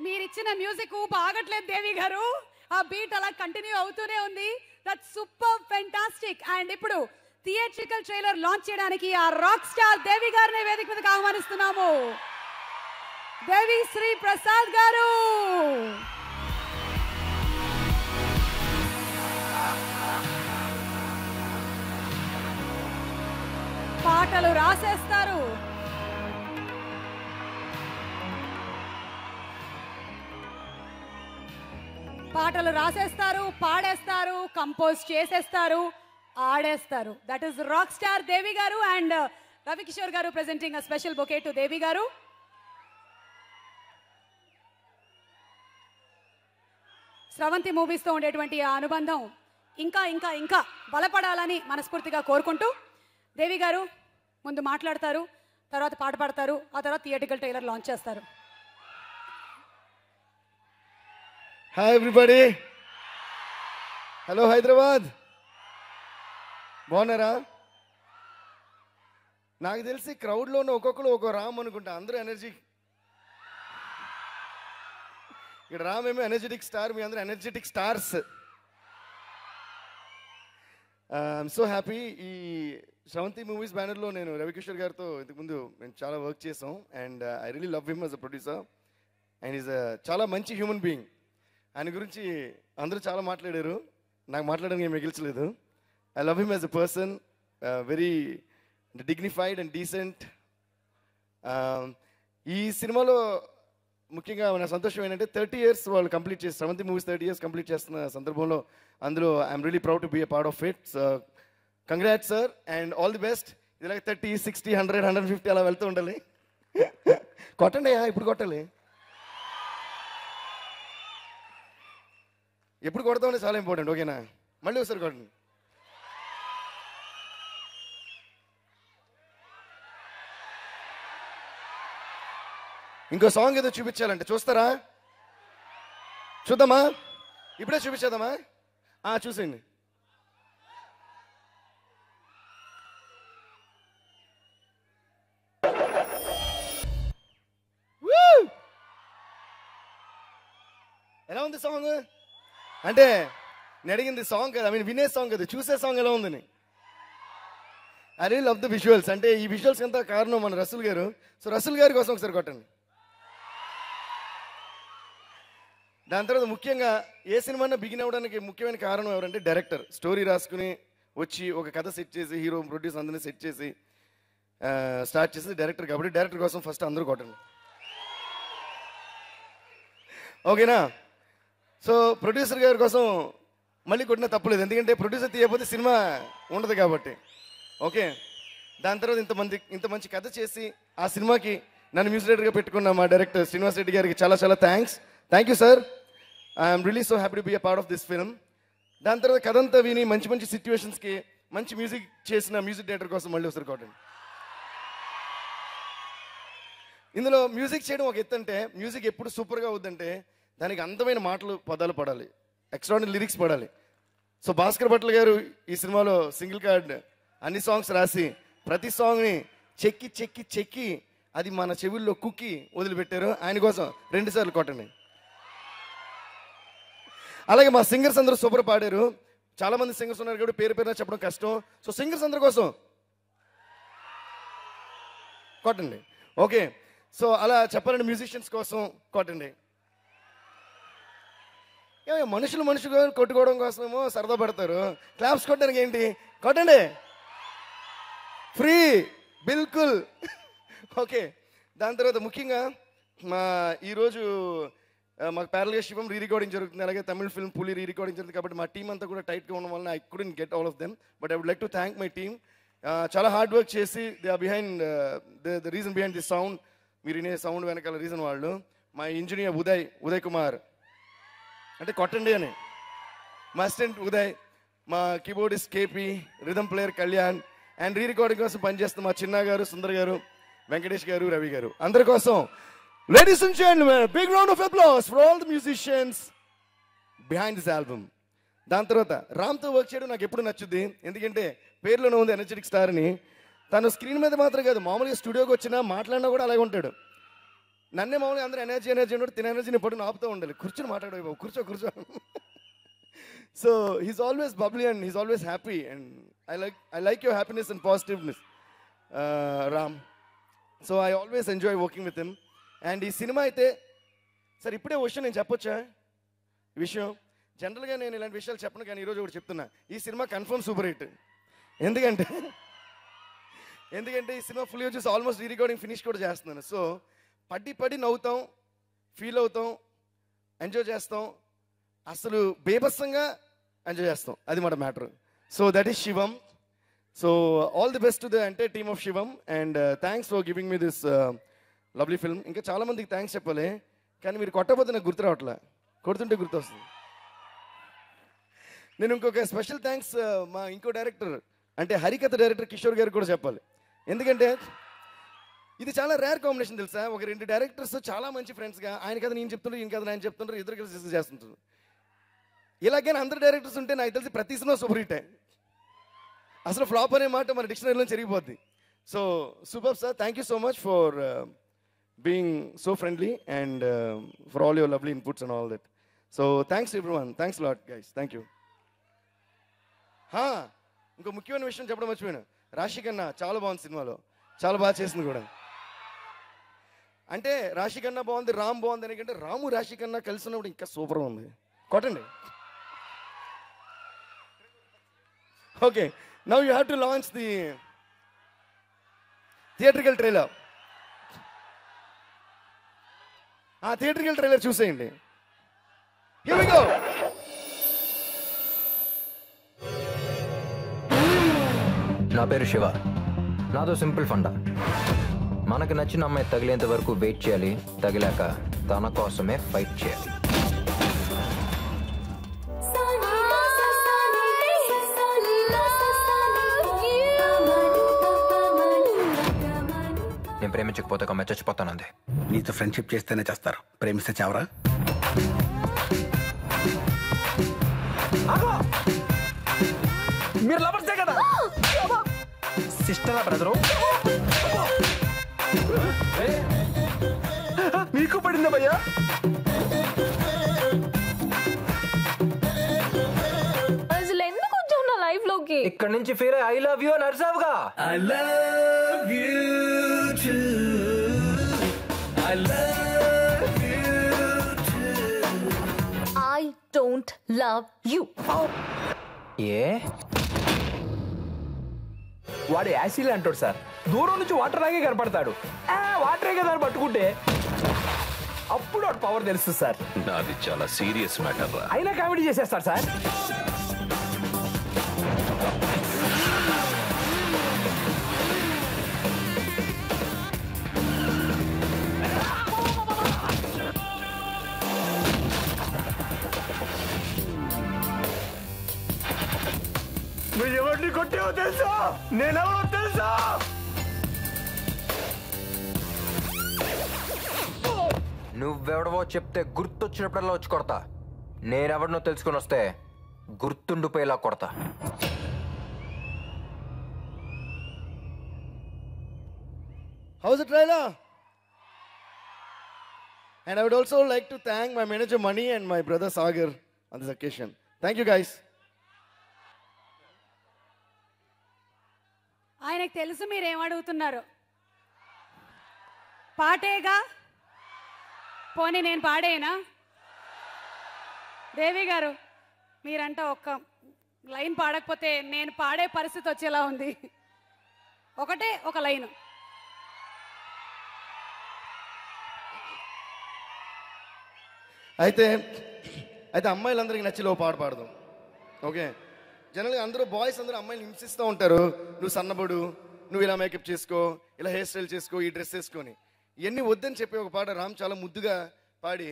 మీరిచ్చిన మ్యూజిక్ ఊపు ఆగట్లేదు దేవి గారు. ఆ బీట్ అలా కంటిన్యూ అవుతూనే ఉంది. That super fantastic. అండ్ ఇప్పుడు థియేట్రికల్ ట్రైలర్ లాంచ్ చేయడానికి ఆ రాక్ స్టార్ దేవి గారిని వేదిక మీదకి ఆహ్వానిస్తున్నాము. దేవి శ్రీ ప్రసాద్ గారు. పాటలు రాసేస్తారు, పాటలు రాసేస్తారు, పాడేస్తారు, కంపోజ్ చేసేస్తారు, ఆడేస్తారు. That is rock star Devi గారు. అండ్ రవికిషోర్ గారు presenting a special bouquet to Devi గారు. స్రవంతి మూవీస్ తో ఉండేటువంటి ఆ అనుబంధం ఇంకా ఇంకా ఇంకా బలపడాలని మనస్ఫూర్తిగా కోరుకుంటూ దేవి గారు ముందు మాట్లాడతారు, తర్వాత పాట పాడతారు, ఆ తర్వాత థియేట్రికల్ ట్రైలర్ లాంచ్ చేస్తారు. Hi everybody. హలో హైదరాబాద్, బాగున్నారా? నాకు తెలిసి క్రౌడ్లో ఉన్న ఒక్కొక్కరు ఒక్కో రామ్ అనుకుంటా. అందరూ ఎనర్జీ. ఇక్కడ రామ్ ఏమో ఎనర్జెటిక్ స్టార్, మీ అందరూ energetic stars. I'm so happy. ఈ శ్రవంతి మూవీస్ బ్యానర్లో నేను రవికిషోర్ గారితో ఇంతకుముందు మేము చాలా వర్క్ చేసాం. And I really love him as a producer. And is చాలా మంచి హ్యూమన్ బీయింగ్. ఆయన గురించి అందరూ చాలా మాట్లాడారు, నాకు మాట్లాడడానికి ఏం మిగిల్చలేదు. I love him as a person, very dignified and decent. ఈ సినిమాలో ముఖ్యంగా నా సంతోషం ఏంటంటే 30 years వాళ్ళు కంప్లీట్ చేసి, శ్రవంతి మూవీస్ 30 years కంప్లీట్ చేస్తున్న సందర్భంలో అందులో I'm really proud to be a part of it. Congrats sir and all the best. ఇలాగే 30, 60, 100, 150 అలా వెళ్తూ ఉండాలి. కొట్టండి, ఇప్పుడు కొట్టాలి. ఎప్పుడు కొడతామని చాలా ఇంపార్టెంట్. ఓకేనా? మళ్ళీ ఒకసారి కొట్టండి. ఇంకో సాంగ్ ఏదో చూపించాలంటే చూస్తారా? చూద్దామా? ఇప్పుడే చూపించేద్దామా? చూసేయండి. ఎలా ఉంది సాంగ్? అంటే నేను అడిగింది సాంగ్ కదా, వినే సాంగ్ కదా, చూసే సాంగ్ ఎలా ఉందని. I really love the visuals. అంటే ఈ విజువల్స్ అంతా కారణం మన రసూల్ గారు. సో రసూల్ గారి కోసం ఒకసారి కొట్టండి. దాని తర్వాత ముఖ్యంగా ఏ సినిమా బిగిన్ అవ్వడానికి ముఖ్యమైన కారణం ఎవరంటే డైరెక్టర్. స్టోరీ రాసుకుని వచ్చి ఒక కథ సెట్ చేసి, హీరో ప్రొడ్యూసర్ అందరినీ సెట్ చేసి స్టార్ట్ చేసి డైరెక్టర్. కాబట్టి డైరెక్టర్ కోసం ఫస్ట్ అందరూ కొట్టండి. ఓకేనా? సో ప్రొడ్యూసర్ గారి కోసం మళ్ళీ కొట్టినా తప్పలేదు, ఎందుకంటే ప్రొడ్యూసర్ తీయకపోతే సినిమా ఉండదు కాబట్టి. ఓకే. దాని తర్వాత ఇంత మంచి కథ చేసి ఆ సినిమాకి నన్ను మ్యూజిక్ డైరెక్టర్గా పెట్టుకున్న మా డైరెక్టర్ శ్రీనివాస్ రెడ్డి గారికి చాలా చాలా thanks. Thank you sir. I'm really so happy to be a part of this film. దాని తర్వాత కథ అంతా విని మంచి మంచి సిచ్యువేషన్స్కి మంచి మ్యూజిక్ చేసిన మ్యూజిక్ డైరెక్టర్ కోసం మళ్ళీ ఒకసారి కొట్టండి. ఇందులో మ్యూజిక్ చేయడం ఒక ఎత్తు అంటే, మ్యూజిక్ ఎప్పుడు సూపర్గా అవుద్దంటే దానికి అందమైన మాటలు, పదాలు పడాలి, ఎక్స్ట్రాడినరీ లిరిక్స్ పడాలి. సో భాస్కర్ భట్ల గారు ఈ సినిమాలో సింగిల్ కార్డ్ అన్ని సాంగ్స్ రాసి ప్రతి సాంగ్ని చెక్కి చెక్కి చెక్కి అది మన చెవుల్లో కుక్కి వదిలిపెట్టారు. ఆయన కోసం 2 సార్లు కొట్టండి. అలాగే మా సింగర్స్ అందరూ సూపర్ పాడారు. చాలామంది సింగర్స్ ఉన్నారు కాబట్టి పేరు పేరున చెప్పడం కష్టం. సో సింగర్స్ అందరి కోసం కొట్టండి. ఓకే. సో అలా చెప్పాలండి. మ్యూజిషియన్స్ కోసం కొట్టండి. మనుషులు కొట్టుకోవడం కోసమేమో సరదా పడతారు, క్లాప్స్ కొట్టడానికి ఏంటి? కొట్టండి, ఫ్రీ, బిల్కుల్. ఓకే. దాని తర్వాత ముఖ్యంగా ఈరోజు మాకు ప్యారల్గా శివం రీ రికార్డింగ్ జరుగుతుంది, అలాగే తమిళ ఫిల్మ్ పులి రీ రికార్డింగ్ జరుగుతుంది. కాబట్టి మా టీం అంతా కూడా టైట్గా ఉండడం వల్ల I couldn't get all of them. But I would like to thank my team. చాలా హార్డ్ వర్క్ చేసి they are behind the reason behind this sound. మీరు వినే సౌండ్ వెనకాల రీజన్ వాళ్ళు. మా ఇంజనీర్ ఉదయ్ కుమార్, అంటే కొట్టండి అని, మా అసిస్టెంట్ ఉదయ్, మా keyboardist KP, rhythm player Kalyan, and re recording కోసం పనిచేస్తున్న మా చిన్న గారు, సుందర్ గారు, వెంకటేష్ గారు, రవి గారు, అందరి కోసం ladies and gentlemen, big round of applause for all the musicians behind this album. దాని తర్వాత రామ్తో వర్క్ చేయడం నాకు ఎప్పుడు నచ్చుద్ది, ఎందుకంటే పేర్లోనే ఉంది ఎనర్జెటిక్ స్టార్ అని. తను స్క్రీన్ మీద మాత్రం కాదు, మామూలుగా స్టూడియోకి వచ్చినా మాట్లాడినా కూడా అలాగే ఉంటాడు. నన్నే మామూలుగా అందరూ ఎనర్జీ అంటే తిన ఎనర్జీని పట్టుకుని ఆపుతూ ఉండాలి. కూర్చొని మాట్లాడే బాబు, కూర్చో. So he's always bubbly and he's always happy and I like your happiness and positiveness Ram. So I always enjoy working with him. And ఈ సినిమా అయితే సార్ ఇప్పుడే విషయం నేను చెప్పొచ్చా? ఈ విషయం జనరల్గా నేను ఇలాంటి విషయాలు చెప్పను, కానీ ఈరోజు ఒకటి చెప్తున్నా. ఈ సినిమా కన్ఫర్మ్ సూపర్ హిట్. ఎందుకంటే ఈ సినిమా ఫుల్ వచ్చేసి ఆల్మోస్ట్ రికార్డింగ్ ఫినిష్ కూడా చేస్తున్నాను. సో పడి నవ్వుతాం, ఫీల్ అవుతాం, ఎంజాయ్ చేస్తాం, అసలు బేబస్సంగా ఎంజాయ్ చేస్తాం. అది మన matter. So that is Shivam. So all the best to the entire team of Shivam and thanks for giving me this lovely film. ఇంకా చాలామందికి థ్యాంక్స్ చెప్పాలి, కానీ మీరు కొట్టకపోతే నాకు గుర్తు రావట్లే, కొడుతుంటే గుర్తు వస్తుంది. నేను ఇంకొక స్పెషల్ థ్యాంక్స్ మా ఇంకో డైరెక్టర్ అంటే హరికథ డైరెక్టర్ కిషోర్ గారికి కూడా చెప్పాలి. ఎందుకంటే ఇది చాలా రేర్ కాంబినేషన్ తెలుసా. ఒక 2 డైరెక్టర్స్ చాలా మంచి ఫ్రెండ్స్గా ఆయన కథ నేను చెప్తుంటారు, ఈయన కథ నేను చెప్తుంటారు, ఇద్దరు కలిసి డిస్కస్ చేస్తుంటారు. ఇలాగైనా అందరు డైరెక్టర్స్ ఉంటే నాకు తెలిసి ప్రతి సినిమా సూపర్ హిట్. అసలు ఫ్లాప్ అనే మాట మన డిక్షనరీలో జరిగిపోద్ది. So super sir, thank you so much for being so friendly and for all your lovely inputs and all that. So thanks everyone, thanks lot guys, thank you. ఇంకో ముఖ్యమైన విషయం చెప్పడం మర్చిపోయాను. రాశి ఖన్నా చాలా బాగుంది సినిమాలో, చాలా బాగా చేసింది కూడా. అంటే రాశి ఖన్నా బాగుంది, రామ్ బాగుంది ఎందుకంటే రాము రాశి ఖన్నా కలిసి ఉన్నప్పుడు ఇంకా సూపర్గా ఉంది. కొట్టండి. Okay, now you have to launch the theatrical trailer. ఆ థియేట్రికల్ ట్రైలర్ చూసేయండి. Here we go. నా పేరు శివ. నాదో సింపుల్ ఫండా. మనకు నచ్చిన అమ్మాయి తగిలేంత వరకు వెయిట్ చేయాలి, తగిలాక తన కోసమే ఫైట్ చేయాలి. నేను ప్రేమించకపోతే ఒక అమ్మాయి చచ్చిపోతానంది. నీతో ఫ్రెండ్షిప్ చేస్తేనే చేస్తారు, ప్రేమిస్తే చావరా? మీరు లవర్సే కదా? సిస్టరా బ్రదరు? మీకు పడిందా భయ్యా? అసలు ఎందుకు వచ్చావు నా లైఫ్ లోకి? ఇక్కడ నుంచి ఫీల్ ఐ లవ్ యూ అని అరిసావుగా. I love you too. I love you too. I don't love you. ఏ వాడు యాసిడ్ అంటాడు సార్. దూరం నుంచి వాటర్ లాగే కనపడతాడు. వాటరే కదా అని పట్టుకుంటే అప్పుడు వాడు పవర్ తెలుస్తుంది సార్. నాది చాలా సీరియస్ మ్యాటర్ రా. అయినా కామెడీ చేసేస్తాడు సార్. నువ్వు ఎవరిని కొట్టావో తెలుసా? నేనెవరో తెలుసా? నువ్వెవడవో చెప్తే గుర్తొచ్చినప్పుడల్లా వచ్చి కొడతా. నేనెవడనో తెలుసుకొని వస్తే గుర్తుండిపోయేలా కొడతా. How's the trailer? And I would also like to thank my manager Mani and my brother Sagar on this occasion. Thank you guys. ఆయనకు తెలుసు మీరేం అడుగుతున్నారు. పాటేగా, పోనీ నేను పాడేనా? దేవి గారు మీరంట ఒక్క లైన్ పాడకపోతే నేను పాడే పరిస్థితి వచ్చేలా ఉంది. ఒకటే ఒక లైను. అయితే అమ్మాయిలందరికీ నచ్చిలో పాట పాడదాం. ఓకే, జనరల్గా అందరూ బాయ్స్ అందరూ అమ్మాయిని హింసిస్తూ ఉంటారు. నువ్వు సన్నబడు, నువ్వు ఇలా మేకప్ చేసుకో, ఇలా హెయిర్ స్టైల్ చేసుకో, ఈ డ్రెస్ వేసుకొని, ఇవన్నీ వద్దని చెప్పి ఒక పాట రామ్ చాలా ముద్దుగా పాడి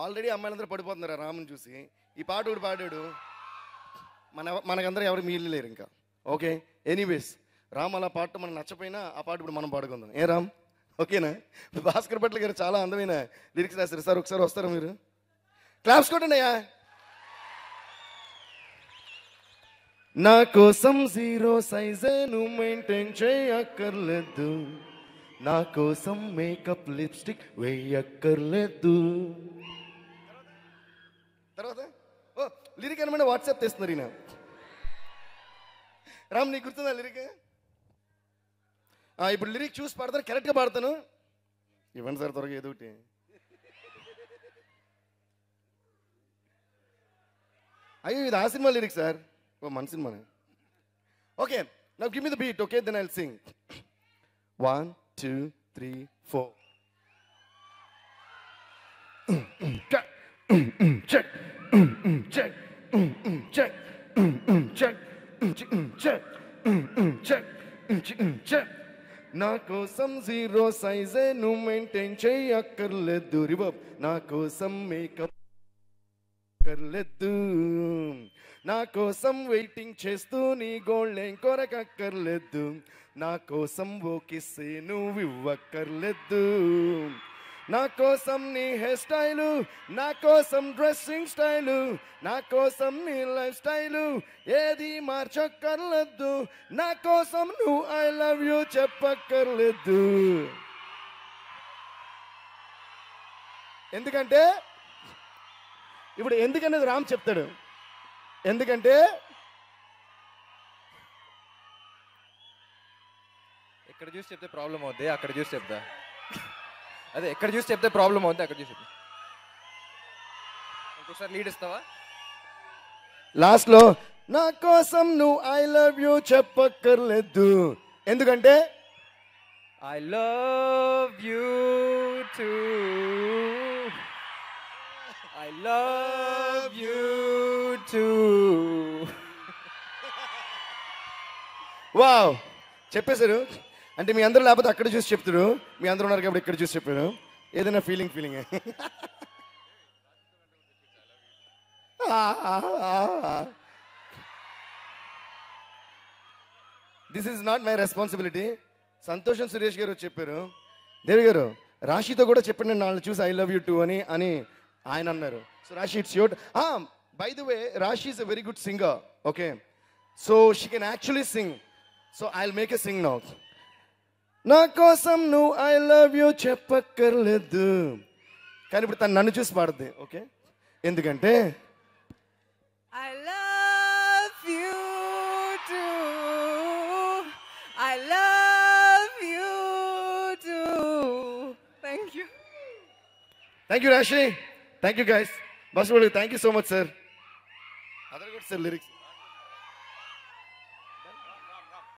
ఆల్రెడీ అమ్మాయిలందరూ పడిపోతున్నారు ఆ రామ్ని చూసి. ఈ పాట ఒకటి పాడాడు, మనకందరూ ఎవరు మిగిలిలేరు ఇంకా. ఓకే, ఎనీవేస్ రామ్ అలా పాట మనకు నచ్చపోయినా ఆ పాట ఇప్పుడు మనం పాడుకుందాం. ఏ రామ్, ఓకేనా? భాస్కర్ భట్ల గారు చాలా అందమైన లిరిక్స్ రాశారు సార్. ఒకసారి వస్తారా మీరు? క్లాప్స్ కొట్టండి అయ్యా. నా కోసం 0 సైజే నువ్వు మెయింటైన్ చేయక్కర్లేదు, నా కోసం మేకప్ లిప్స్టిక్ వేయక్కర్లేదు. తర్వాత ఓ లిరిక్ అనమాట వాట్సాప్ తెస్తున్నారు ఈయన. రామ్ నీకు గుర్తుందా లిరిక్? ఇప్పుడు లిరిక్ చూసి పాడతాను, కరెక్ట్గా పాడతాను. ఇవ్వండి సార్ త్వరగా ఏదో ఒకటి. అయ్యో ఇది ఆ సినిమా లిరిక్ సార్. ఓ మన సినిమానే. Okay now give me the beat. Okay then I will sing. 1 2 3 4 check check check check check check check check నా కోసం జీరో సైజే నువ్వు మెయింటైన్ చేయక్కర్లేదు. రివర్బ్ నా కోసం మేకప్ అక్కర్లేదు. నా కోసం వెయిటింగ్ చేస్తూ నీ గోల్డెం కొరకక్కర్లేదు. నా కోసం ఓ కిస్సే నువ్వు ఇవ్వక్కర్లేదు. నా కోసం నీ హెయిర్ స్టైలు, నా కోసం డ్రెస్సింగ్ స్టైలు, నా కోసం నీ లైఫ్ స్టైలు ఏది మార్చక్కర్లేదు. నా కోసం నువ్వు ఐ లవ్ యూ చెప్పక్కర్లేదు. ఎందుకంటే ఇప్పుడు ఎందుకనేది రామ్ చెప్తాడు. ఎందుకంటే ఇక్కడ చూసి చెప్తే ప్రాబ్లం అవుద్ది, అక్కడ చూసి చెప్తా. అదే ఎక్కడ చూసి చెప్తే ప్రాబ్లం అవుద్ది, అక్కడ చూసి చెప్తా. ఇంకోసారి లీడ్ ఇస్తావా? లాస్ట్ లో నా కోసం నువ్వు ఐ లవ్ యూ చెప్పక్కర్లేదు. ఎందుకంటే I love you to, I love you to. Wow చెప్పేశారు. అంటే మీ అందరూ లేకపోతే అక్కడ చూసి చెప్తారు, మీ అందరూ ఉన్నారు కాబట్టి ఇక్కడ చూసి చెప్పారు. ఏదైనా feeling this is not my responsibility. సంతోషం సురేష్ గారు చెప్పారు. దేవి గారు రాశితో కూడా చెప్పండి నాళ్ళు చూసి ఐ లవ్ యూ టూ అని అని ఆయన అన్నారు. So Rashi it's your. By the way Rashi is a very good singer. Okay so she can actually sing. So I will make a sing now. నా కోసం నువ్వు ఐ లవ్ యూ చెప్పక్కర్లేదు. కానీ ఇప్పుడు తను నన్ను చూసి పాడుద్ది. ఓకే ఎందుకంటే I love you too. I love you too. Thank you. Thank you Rashi. Thank you guys. బస్ thank you so much sir. Other good sir lyrics.